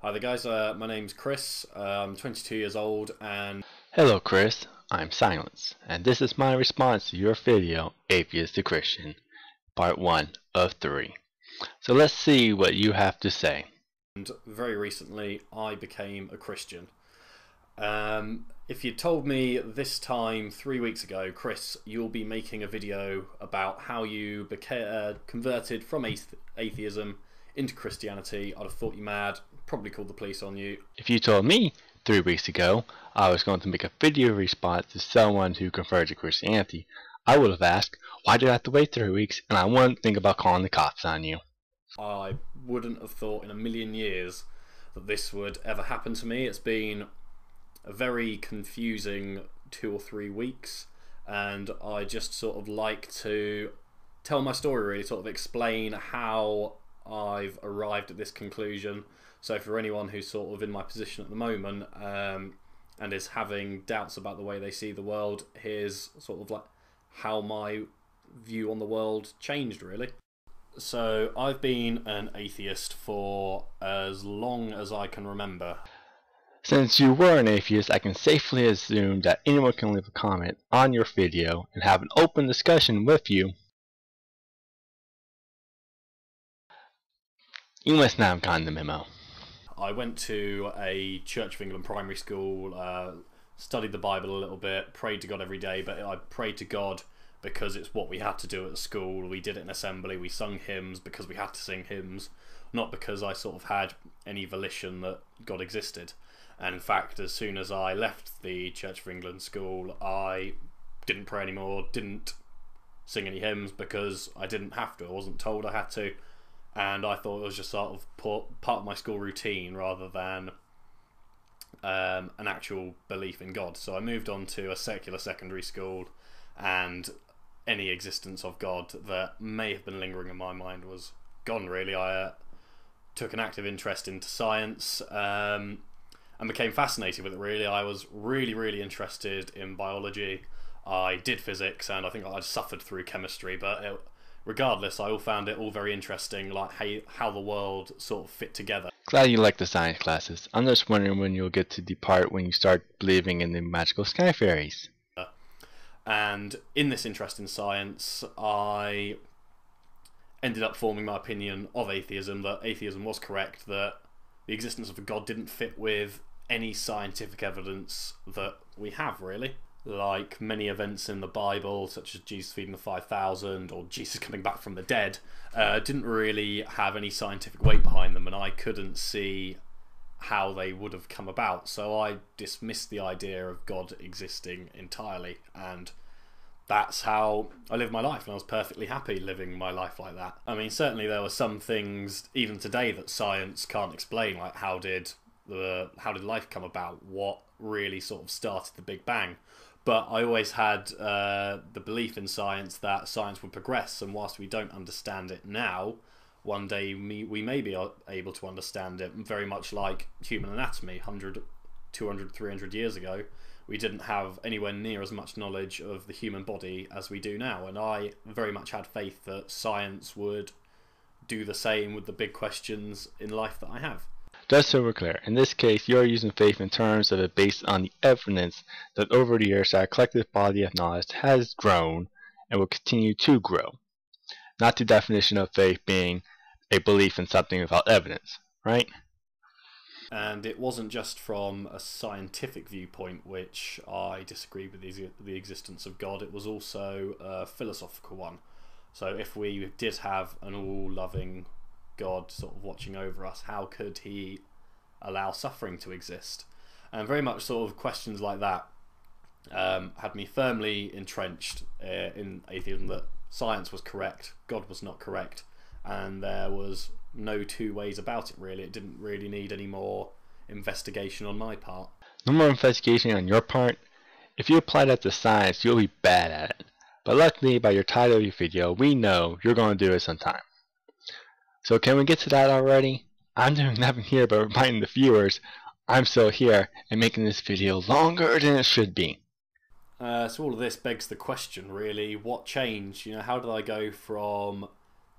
Hi there guys, my name's Chris, I'm 22 years old and Hello Chris, I'm Silence, and this is my response to your video, Atheist to Christian, part 1 of 3. So let's see what you have to say. very recently I became a Christian. If you told me this time 3 weeks ago, Chris, you'll be making a video about how you converted from atheism into Christianity, I'd have thought you mad, probably called the police on you. If you told me 3 weeks ago I was going to make a video response to someone who converted to Christianity, I would have asked, why did I have to wait 3 weeks, and I wouldn't think about calling the cops on you. I wouldn't have thought in a million years that this would ever happen to me. It's been a very confusing 2 or 3 weeks, and I just sort of like to tell my story, really, sort of explain how I've arrived at this conclusion. So for anyone who's sort of in my position at the moment and is having doubts about the way they see the world, here's sort of like how my view on the world changed, really. So I've been an atheist for as long as I can remember. Since you were an atheist, I can safely assume that anyone can leave a comment on your video and have an open discussion with you. You must not have gotten the memo. I went to a Church of England primary school, studied the Bible a little bit, prayed to God every day, but I prayed to God because it's what we had to do at the school. We did it in assembly, we sung hymns because we had to sing hymns, not because I sort of had any volition that God existed. And in fact, as soon as I left the Church of England school, I didn't pray anymore, didn't sing any hymns because I didn't have to, I wasn't told I had to. And I thought it was just sort of part of my school routine rather than an actual belief in God. So I moved on to a secular secondary school, and any existence of God that may have been lingering in my mind was gone, really. I took an active interest into science and became fascinated with it, really. I was really interested in biology. I did physics, and I think I suffered through chemistry, but regardless, I all found it all very interesting, like how the world sort of fit together. Glad you like the science classes. I'm just wondering when you'll get to depart when you start believing in the magical sky fairies. And in this interest in science, I ended up forming my opinion of atheism, that atheism was correct, that the existence of a God didn't fit with any scientific evidence that we have, really. Like many events in the Bible, such as Jesus feeding the 5,000 or Jesus coming back from the dead, didn't really have any scientific weight behind them, and I couldn't see how they would have come about. So I dismissed the idea of God existing entirely, and that's how I lived my life, and I was perfectly happy living my life like that. I mean, certainly there were some things even today that science can't explain, like how did life come about, what really sort of started the Big Bang. But I always had the belief in science that science would progress, and whilst we don't understand it now, one day we may be able to understand it, very much like human anatomy. 100, 200, 300 years ago, we didn't have anywhere near as much knowledge of the human body as we do now, and I very much had faith that science would do the same with the big questions in life that I have. Just so we're clear, in this case you're using faith in terms of it based on the evidence that over the years our collective body of knowledge has grown and will continue to grow. Not the definition of faith being a belief in something without evidence, right? And it wasn't just from a scientific viewpoint which I disagree with the existence of God, it was also a philosophical one. So if we did have an all-loving God sort of watching over us, how could he allow suffering to exist? And very much sort of questions like that had me firmly entrenched in atheism, that science was correct, God was not correct, and there was no two ways about it, really. It didn't really need any more investigation on my part. No more investigation on your part? If you apply that to science, you'll be bad at it. But luckily, by your title of your video, we know you're going to do it sometime. So can we get to that already? I'm doing nothing here but reminding the viewers I'm still here and making this video longer than it should be. So all of this begs the question, really, what changed? You know, how did I go from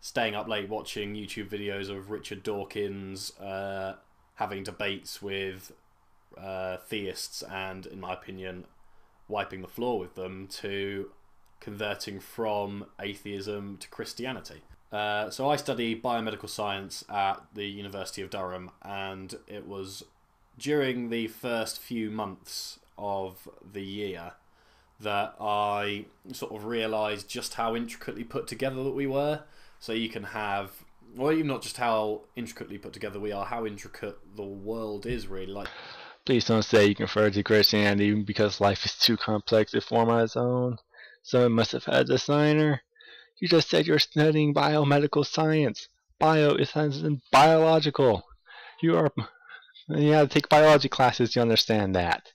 staying up late watching YouTube videos of Richard Dawkins, having debates with theists and, in my opinion, wiping the floor with them, to converting from atheism to Christianity. So I study biomedical science at the University of Durham, and it was during the first few months of the year that I sort of realised just how intricately put together that we were. So you can have, well, even not just how intricately put together we are, how intricate the world is, really. Like, Please don't say you convert to Christianity because life is too complex to form on its own. Someone must have had a designer. You just said you're studying biomedical science. Bio is as in biological. You have to take biology classes to understand that.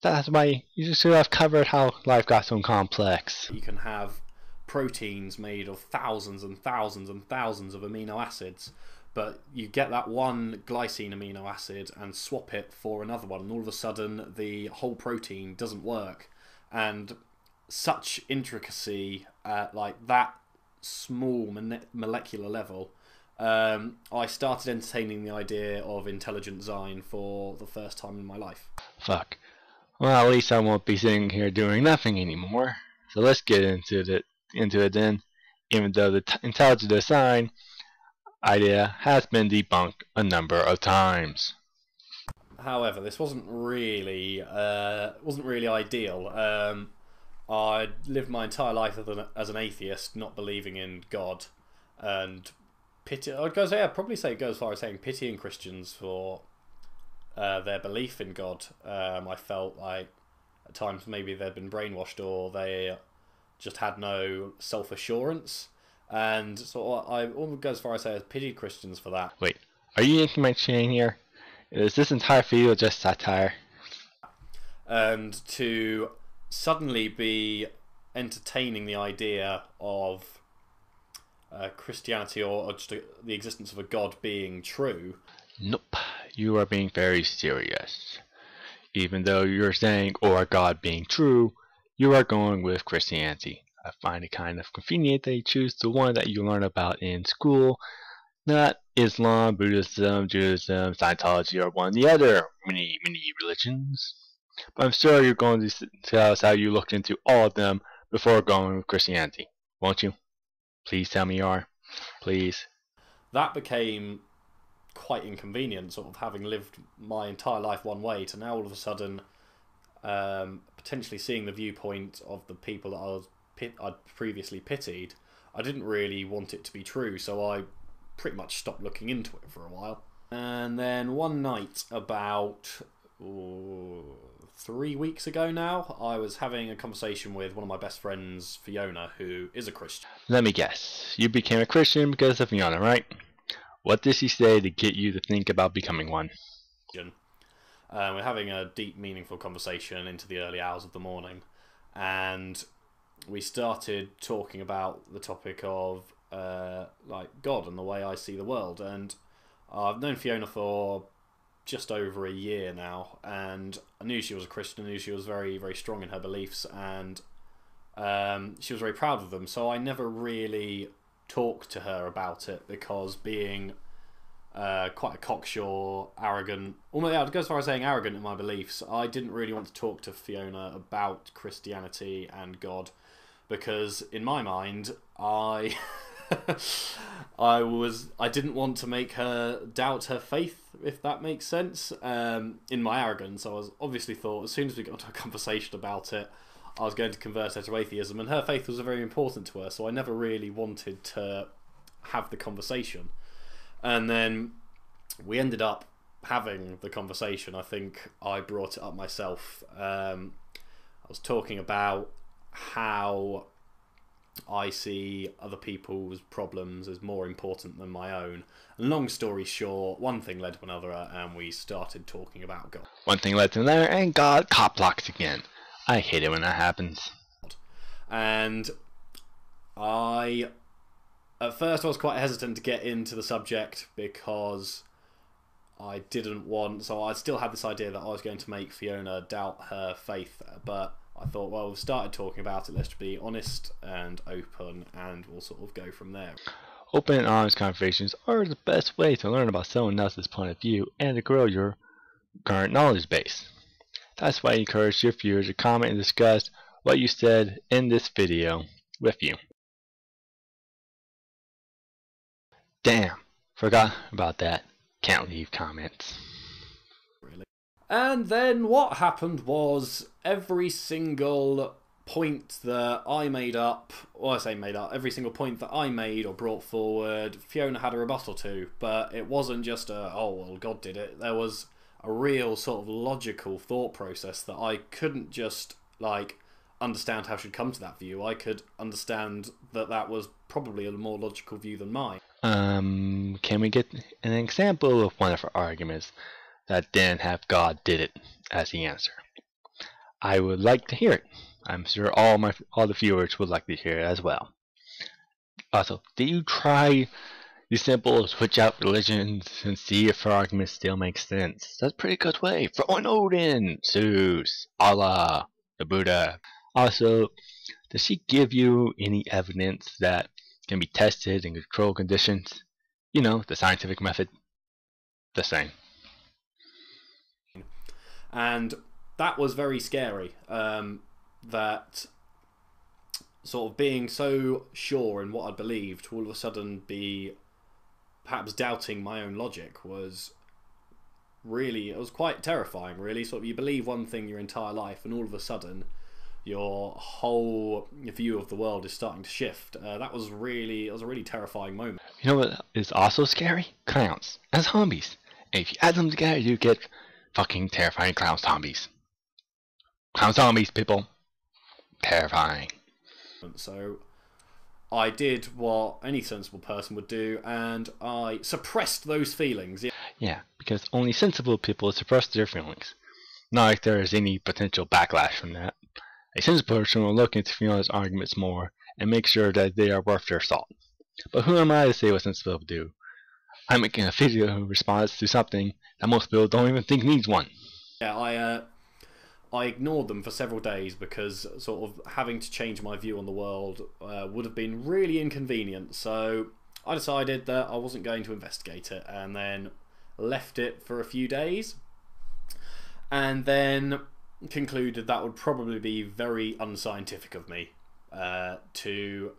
That's why you should have covered how life got so complex. you can have proteins made of thousands and thousands and thousands of amino acids, but you get that one glycine amino acid and swap it for another one, and all of a sudden the whole protein doesn't work. And such intricacy at like that small molecular level, I started entertaining the idea of intelligent design for the first time in my life. Fuck. Well, at least I won't be sitting here doing nothing anymore. So let's get into it then. Even though the intelligent design idea has been debunked a number of times. However, this wasn't really ideal. I lived my entire life as an atheist, not believing in God, and I'd probably say go as far as saying pitying Christians for their belief in God. I felt like at times maybe they'd been brainwashed, or they just had no self-assurance, and so I would go as far as say I pitied Christians for that. Wait, are you yanking my chain here? Is this entire video just satire? And to suddenly be entertaining the idea of Christianity or just the existence of a God being true. Nope, you are being very serious. Even though you're saying, or God being true, you are going with Christianity. I find it kind of convenient that you choose the one that you learn about in school, not Islam, Buddhism, Judaism, Scientology, or one of the other many religions. But I'm sure you're going to tell us how you looked into all of them before going with Christianity, won't you? Please tell me you are. Please. That became quite inconvenient, sort of having lived my entire life one way to now all of a sudden potentially seeing the viewpoint of the people that I'd previously pitied. I didn't really want it to be true, so I pretty much stopped looking into it for a while. And then one night, about 3 weeks ago now, I was having a conversation with one of my best friends, Fiona, who is a Christian. Let me guess. You became a Christian because of Fiona, right? What did she say to get you to think about becoming one? We're having a deep, meaningful conversation into the early hours of the morning, and we started talking about the topic of like God and the way I see the world. And I've known Fiona for just over a year now, and I knew she was a Christian. I knew she was very, very strong in her beliefs, and she was very proud of them. So I never really talked to her about it, because being quite a cocksure, arrogant, almost, I'd go as far as saying arrogant in my beliefs, I didn't really want to talk to Fiona about Christianity and God, because in my mind I didn't want to make her doubt her faith, if that makes sense. In my arrogance, I was obviously thought as soon as we got into a conversation about it, I was going to convert her to atheism, and her faith was very important to her, so I never really wanted to have the conversation. And then we ended up having the conversation. I think I brought it up myself. I was talking about how I see other people's problems as more important than my own. And long story short, one thing led to another, and we started talking about God. One thing led to another, and God cop blocks again. I hate it when that happens. And at first I was quite hesitant to get into the subject, because I didn't want, so I still had this idea that I was going to make Fiona doubt her faith, but I thought, well, we've started talking about it, let's be honest and open, and we'll sort of go from there. Open and honest conversations are the best way to learn about someone else's point of view and to grow your current knowledge base. That's why I encourage your viewers to comment and discuss what you said in this video with you. Damn, forgot about that. Can't leave comments. Really. And then what happened was every single point that I made up, or I say made up, every single point that I made or brought forward, Fiona had a rebuttal to, but it wasn't just a, oh well, God did it. There was a real sort of logical thought process that I couldn't just, like, understand how she'd come to that view. I could understand that that was probably a more logical view than mine. Can we get an example of one of her arguments that didn't have God did it as the answer? I would like to hear it. I'm sure all the viewers would like to hear it as well. Also, did you try the simple switch out religions and see if her argument still makes sense? That's a pretty good way. Throw in Odin, Zeus, Allah, the Buddha. Also, does she give you any evidence that can be tested in controlled conditions? You know, the scientific method. The same. And that was very scary. That sort of being so sure in what I believed to all of a sudden be perhaps doubting my own logic was really, it was quite terrifying, really. Sort of you believe one thing your entire life and all of a sudden your whole view of the world is starting to shift. That was really, it was a really terrifying moment. You know what is also scary? Clowns and zombies. And if you add them together, you get fucking terrifying clown zombies. Clown zombies, people. Terrifying. So I did what any sensible person would do, and I suppressed those feelings. Yeah, because only sensible people suppress their feelings. Not like there is any potential backlash from that. A sensible person will look into Fiona's arguments more and make sure that they are worth their salt. But who am I to say what sensible people do? I'm making a video in response to something that most people don't even think needs one. Yeah, I ignored them for several days because sort of having to change my view on the world would have been really inconvenient. So I decided that I wasn't going to investigate it, and then left it for a few days, and then concluded that would probably be very unscientific of me to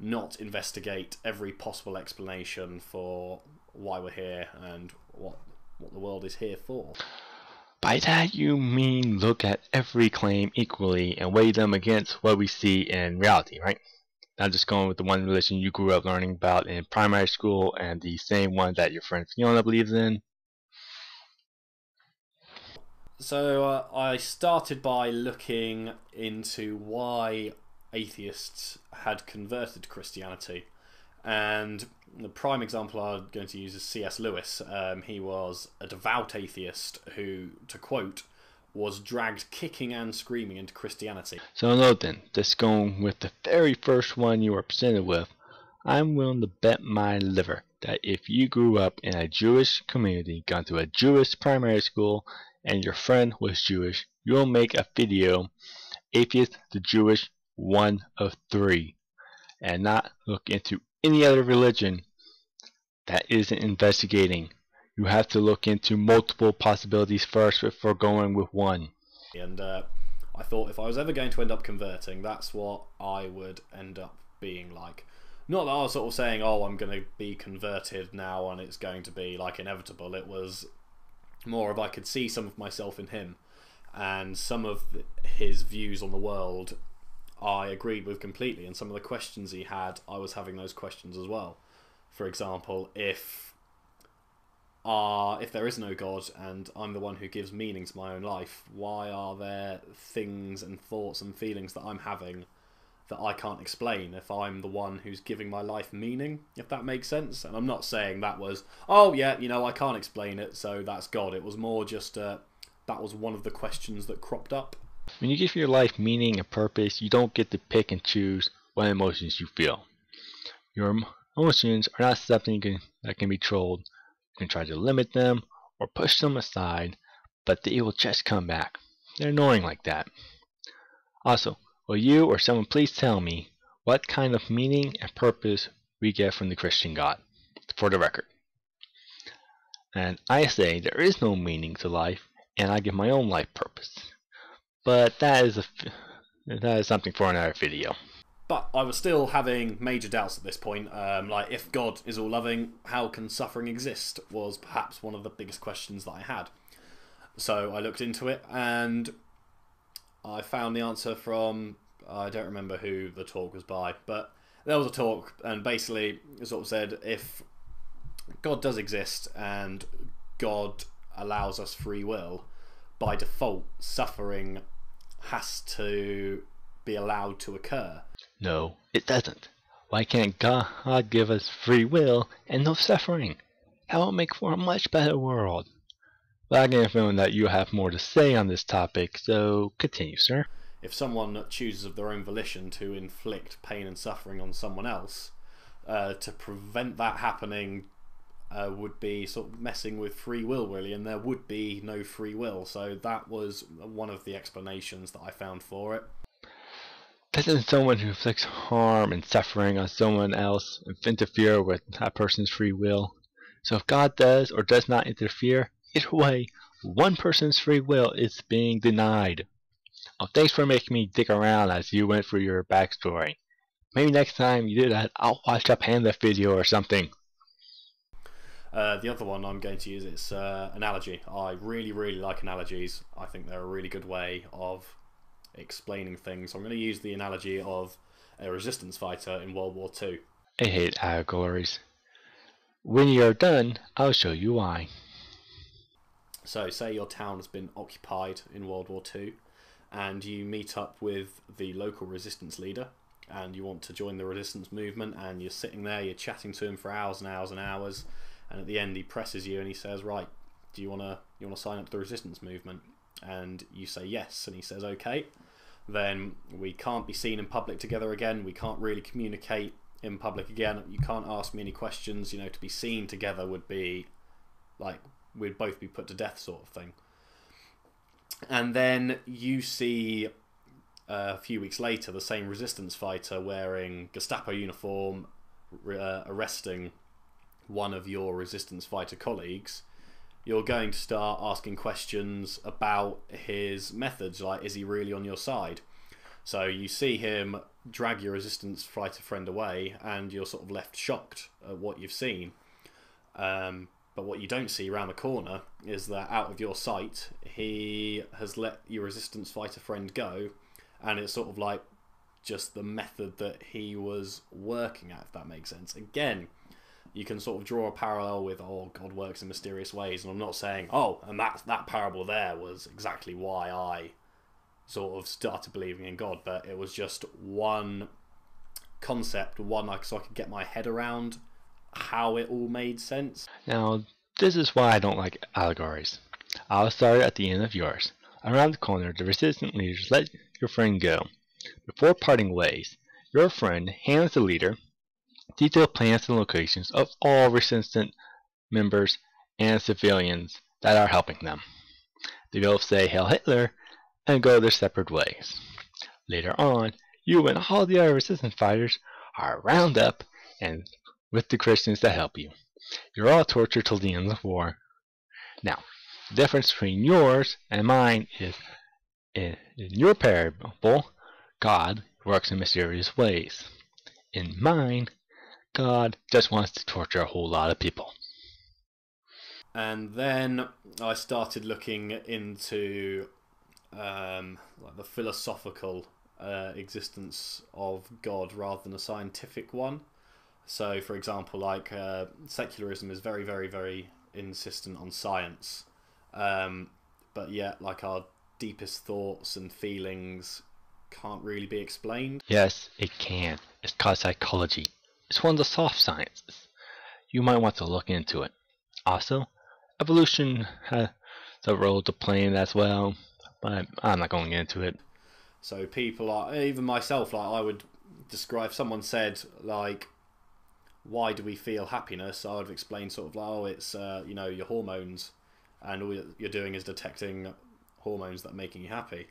not investigate every possible explanation for why we're here and what the world is here for. By that you mean look at every claim equally and weigh them against what we see in reality, right? Not just going with the one religion you grew up learning about in primary school and the same one that your friend Fiona believes in. So I started by looking into why atheists had converted to Christianity, and the prime example I'm going to use is C.S. Lewis. He was a devout atheist who, to quote, was dragged kicking and screaming into Christianity. So no then, just going with the very first one you were presented with, I'm willing to bet my liver that if you grew up in a Jewish community, gone to a Jewish primary school, and your friend was Jewish, you'll make a video, Atheist to Jewish 1 of 3, and not look into any other religion that isn't investigating. You have to look into multiple possibilities first before going with one. And I thought if I was ever going to end up converting, that's what I would end up being like. Not that I was sort of saying, oh, I'm going to be converted now and it's going to be like inevitable. It was more of I could see some of myself in him, and some of his views on the world I agreed with completely, and some of the questions he had, I was having those questions as well. For example, if there is no God and I'm the one who gives meaning to my own life, why are there things and thoughts and feelings that I'm having that I can't explain if I'm the one who's giving my life meaning, if that makes sense? And I'm not saying that was, oh yeah, you know, I can't explain it, so that's God. It was more just, that was one of the questions that cropped up. When you give your life meaning and purpose, you don't get to pick and choose what emotions you feel. Your emotions are not something that can be controlled. You can try to limit them or push them aside, but they will just come back. They're annoying like that. Also, will you or someone please tell me what kind of meaning and purpose we get from the Christian God, for the record. And I say there is no meaning to life, and I give my own life purpose. But that is something for another video. But I was still having major doubts at this point. Like, if God is all loving, how can suffering exist? Was perhaps one of the biggest questions that I had. So I looked into it, and I found the answer from, I don't remember who the talk was by, but there was a talk, and basically it sort of said, if God does exist and God allows us free will, by default suffering has to be allowed to occur. No, it doesn't. Why can't God give us free will and no suffering? That will make for a much better world. But I get a feeling that you have more to say on this topic, so continue, sir. If someone chooses of their own volition to inflict pain and suffering on someone else, to prevent that happening would be sort of messing with free will, really, and there would be no free will. So that was one of the explanations that I found for it. Doesn't someone who inflicts harm and suffering on someone else interfere with that person's free will? So if God does or does not interfere, either way, one person's free will is being denied. Oh, thanks for making me dig around as you went through your backstory. Maybe next time you do that, I'll watch a Panda video or something. The other one I'm going to use is analogy. I really like analogies. I think they're a really good way of explaining things. I'm going to use the analogy of a resistance fighter in World War II. I hate allegories. When you're done, I'll show you why. So say your town has been occupied in World War II, and you meet up with the local resistance leader, and you want to join the resistance movement, and you're sitting there, you're chatting to him for hours and hours and hours, and at the end he presses you and he says, right, do you want to sign up to the resistance movement? And you say yes, and he says okay. Then we can't be seen in public together again, we can't really communicate in public again, you can't ask me any questions, you know, to be seen together would be like we'd both be put to death, sort of thing. And then you see a few weeks later the same resistance fighter wearing Gestapo uniform arresting one of your resistance fighter colleagues. You're going to start asking questions about his methods, like, is he really on your side? So you see him drag your resistance fighter friend away, and you're sort of left shocked at what you've seen. But what you don't see around the corner is that out of your sight, he has let your resistance fighter friend go, and it's sort of like just the method that he was working at, if that makes sense. Again, you can sort of draw a parallel with, oh, God works in mysterious ways, and I'm not saying, oh, and that parable there was exactly why I sort of started believing in God, but it was just one concept, so I could get my head around how it all made sense. Now, this is why I don't like allegories. I'll start at the end of yours. Around the corner, the resistant leaders let your friend go. Before parting ways, your friend hands the leader detailed plans and locations of all resistant members and civilians that are helping them. They both say Hail Hitler and go their separate ways. Later on, you and all the other resistance fighters are round up and with the Christians that help you. You're all tortured till the end of the war. Now, the difference between yours and mine is in your parable, God works in mysterious ways. In mine, God just wants to torture a whole lot of people. And then I started looking into like the philosophical existence of God rather than a scientific one. So, for example, like secularism is very insistent on science, but yet, like, our deepest thoughts and feelings can't really be explained. Yes, it can. It's called psychology. It's one of the soft sciences. You might want to look into it. Also, evolution has a role to play in that as well, but I'm not going into it. So people are, even myself, like, I would describe, if someone said, like, why do we feel happiness? I would explain sort of like, oh, it's you know, your hormones, and all you're doing is detecting hormones that are making you happy.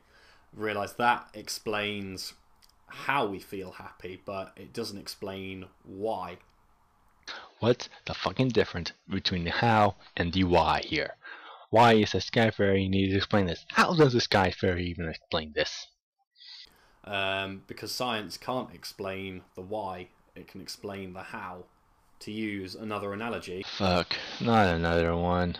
Realise that explains how we feel happy, but it doesn't explain why. What's the fucking difference between the how and the why here? Why is a sky fairy needed to explain this? How does a sky fairy even explain this? Because science can't explain the why, it can explain the how. To use another analogy, Fuck, not another one.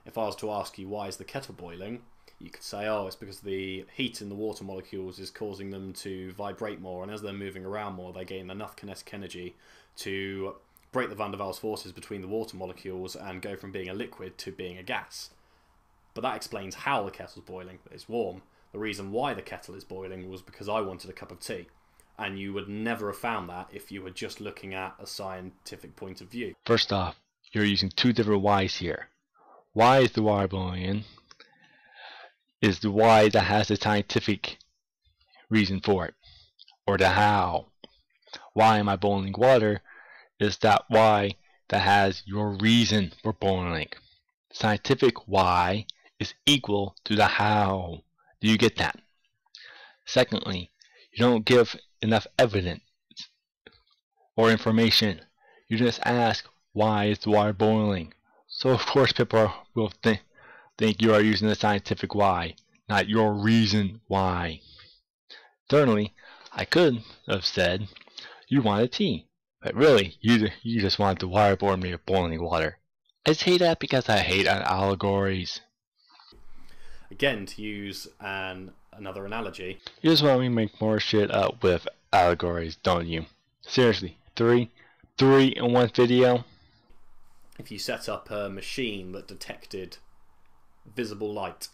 if I was to ask you why is the kettle boiling, you could say, oh, it's because the heat in the water molecules is causing them to vibrate more, and as they're moving around more, they gain enough kinetic energy to break the van der Waals forces between the water molecules and go from being a liquid to being a gas. But that explains how the kettle's boiling. It's warm. The reason why the kettle is boiling was because I wanted a cup of tea. And you would never have found that if you were just looking at a scientific point of view. First off, you're using two different whys here. Why is the water boiling? Is the why that has a scientific reason for it, or the how. Why am I boiling water? Is that why that has your reason for boiling. Scientific why is equal to the how. Do you get that? Secondly, you don't give enough evidence or information. You just ask, why is the water boiling? So of course people will think you are using the scientific why, not your reason why. Thirdly, I could have said you wanted tea, but really you just wanted the water boiling of boiling water. I say that because I hate allegories. Again, to use another analogy, You just want me to make more shit up with allegories, don't you? Seriously, three in one video? if you set up a machine that detected visible light,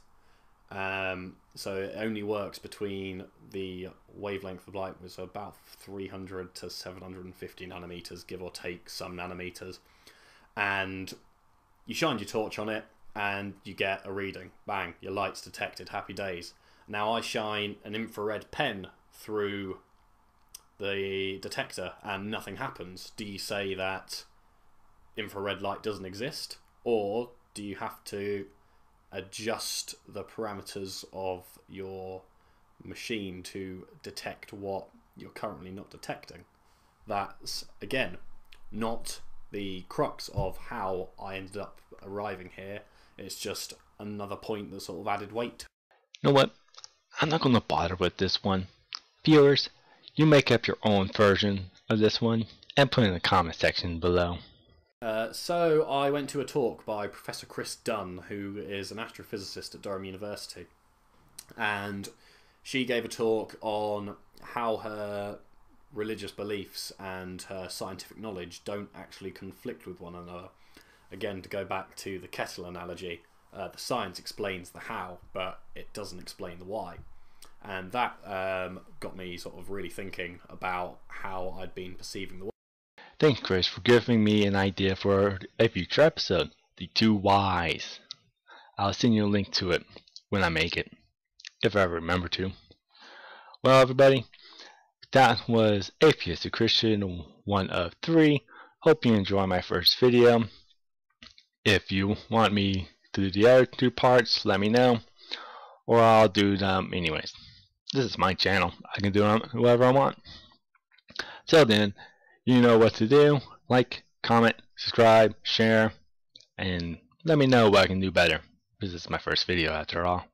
so it only works between the wavelength of light was about 300 to 750 nanometers, give or take some nanometers, and you shine your torch on it and you get a reading. Bang, your light's detected, happy days. Now I shine an infrared pen through the detector and nothing happens. Do you say that infrared light doesn't exist, or do you have to adjust the parameters of your machine to detect what you're currently not detecting? That's, again, not the crux of how I ended up arriving here. It's just another point that sort of added weight. You know what? I'm not going to bother with this one. Viewers, you make up your own version of this one and put it in the comment section below. So I went to a talk by Professor Chris Dunn, who is an astrophysicist at Durham University, and she gave a talk on how her religious beliefs and her scientific knowledge don't actually conflict with one another. Again, to go back to the kettle analogy, the science explains the how, but it doesn't explain the why. And that got me sort of really thinking about how I'd been perceiving the world. Thanks, Chris, for giving me an idea for a future episode, the 2 whys. I'll send you a link to it when I make it, if I remember to. Well, everybody, that was Atheist to Christian 1 of 3. Hope you enjoy my first video. If you want me to do the other 2 parts, let me know, or I'll do them anyways. This is my channel. I can do whatever I want. Till then, you know what to do. Like, comment, subscribe, share, and let me know what I can do better. This is my first video after all.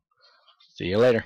See you later.